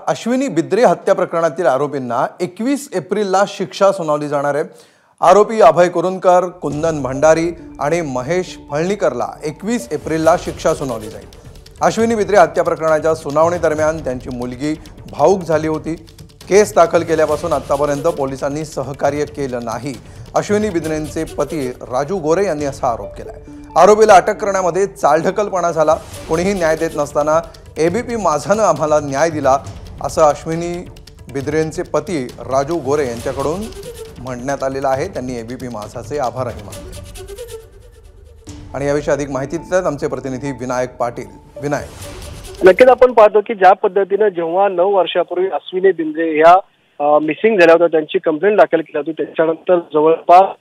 अश्विनी बिद्रे हत्या प्रकरणातील आरोपींना 21 एप्रिलला शिक्षा सुनावली जाणार आहे। आरोपी अभय कुरुंदकर, कुंदन भंडारी आणि महेश फळणीकरला 21 एप्रिलला शिक्षा सुनावली जाईल। अश्विनी बिद्रे हत्या प्रकरणाच्या सुनावणी दरम्यान त्यांची मुलगी भावूक झाली होती। केस दाखल केल्यापासून आतापर्यंत पोलिसांनी सहकार्य केलं नाही। अश्विनी बिद्रेंचे पती राजू गोरे यांनी असा आरोप केलाय। आरोपीला अटक करण्यामध्ये चालढकलपणा झाला। कोणीही न्याय देत नसताना एबीपी माझानं आम्हाला न्याय दिला असं अश्विनी बिद्रेंचे पती राजू गोरे यांच्याकडून म्हणण्यात आलेलं आहे। त्यांनी एबीपी माझाचे आभारही मानले। आणि याविषयी अधिक माहिती देतात आमचे प्रतिनिधी विनायक पाटील। विनायक, नक्कीच आपण पाहतो की ज्या पद्धतीने जेव्हा 9 वर्षापूर्वी अश्विनी बिद्रे ह्या मिसिंग झाल्या होत्या, त्यांची कंप्लेंट दाखल केली होती, त्याच्यानंतर जवळपास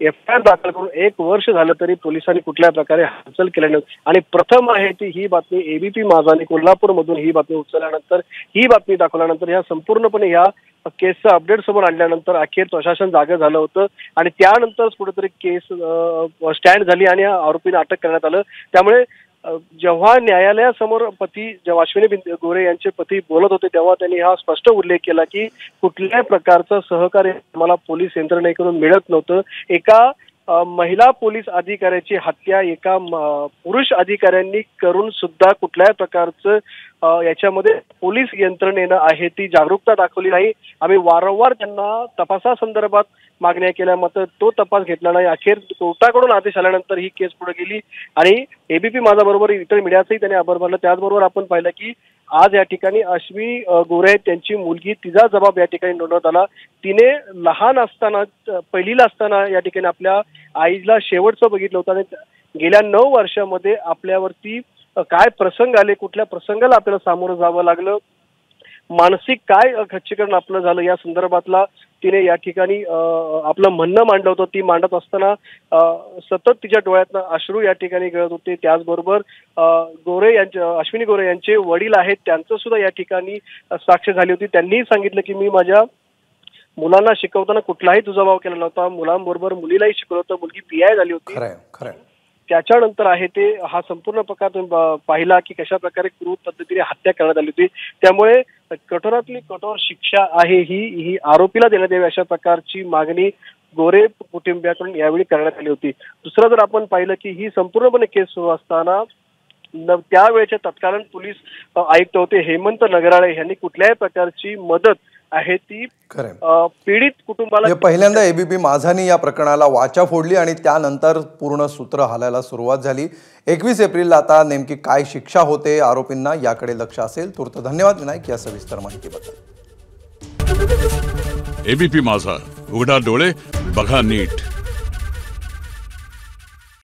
एफआयआर दाखल करून 1 वर्ष झालं तरी पोलिसांनी कुठल्या प्रकारे हालचाल केली नाही। आणि प्रथम आहे ती ही बातमी एबीपी माझाने कोल्हापूरमधून ही बातमी उचलल्यानंतर, ही बातमी दाखवल्यानंतर या संपूर्णपणे या केसचं अपडेट समोर आणल्यानंतर अखेर प्रशासन जागे झालं होतं आणि त्यानंतर कुठेतरी केस स्टँड झाली आणि आरोपींना अटक करण्यात आलं। त्यामुळे जेव्हा न्यायालयासमोर जेव्हा अश्विनी गोरे यांचे पती बोलत होते तेव्हा त्यांनी हा स्पष्ट उल्लेख केला की कुठल्याही प्रकारचं सहकार्य मला पोलीस यंत्रणेकडून मिळत नव्हतं। एका महिला पोलीस अधिकाऱ्याची हत्या एका पुरुष अधिकाऱ्यांनी करून सुद्धा कुठल्याही प्रकारचं याच्यामध्ये पोलीस यंत्रणेनं आहे ती जागरूकता दाखवली नाही। आम्ही वारंवार त्यांना तपासासंदर्भात मागण्या केल्या, मात्र तो तपास घेतला नाही। अखेर कोर्टाकडून आदेश आल्यानंतर ही केस पुढे गेली आणि एबीपी माझा बरोबर इतर मीडियाचंही त्यांनी आभार मानला। त्याचबरोबर आपण पाहिलं की आज या ठिकाणी अश्विनी गोरे त्यांची मुलगी, तिचा जबाब या ठिकाणी नोंदवण्यात आला। तिने लहान असताना, पहिलीला असताना या ठिकाणी आपल्या आईला शेवटचं बघितलं होतं आणि गेल्या 9 वर्षामध्ये आपल्यावरती काय प्रसंग आले, कुठल्या प्रसंगाला आपल्याला सामोरं जावं लागलं, मानसिक काय खच्चीकरण आपलं झालं या संदर्भातला तिने या ठिकाणी आपलं म्हणणं मांडलं होतं। ती मांडत असताना सतत तिच्या डोळ्यातनं अश्रू या ठिकाणी गळत होते। त्याचबरोबर अश्विनी गोरे यांचे वडील आहेत, त्यांचं सुद्धा या ठिकाणी साक्ष झाली होती। त्यांनीही सांगितलं की मी माझ्या मुलांना शिकवताना कुठलाही दुजाभाव केला नव्हता, मुलांबरोबर मुलीलाही शिकवलं होतं, मुलगी पीआय झाली होती। त्याच्यानंतर आहे ते हा संपूर्ण प्रकार तुम्ही पाहिला की कशा प्रकारे क्रूर पद्धतीने हत्या करण्यात आली होती। त्यामुळे कठोरातली कठोर शिक्षा आहे ही आरोपीला देण्यात यावी अशा प्रकारची मागणी गोरे कुटुंबियाकडून यावेळी करण्यात आली होती। दुसरं जर आपण पाहिलं की ही संपूर्णपणे केस सुरू असताना त्यावेळेचे तत्कालीन पोलीस आयुक्त होते हेमंत नगराळे यांनी कुठल्याही प्रकारची मदत आहे ती पीडित कुटुंबाला पहिल्यांदा एबीपी माझानी या प्रकरणाला वाचा फोडली आणि त्यानंतर पूर्ण सूत्र हालायला सुरुवात झाली। 21 एप्रिलला आता नेमकी काय शिक्षा होते आरोपींना याकडे लक्ष असेल। तूर्त धन्यवाद विनायक या सविस्तर माहितीबद्दल। एबीपी माझा, उघडा डोळे बघा नीट।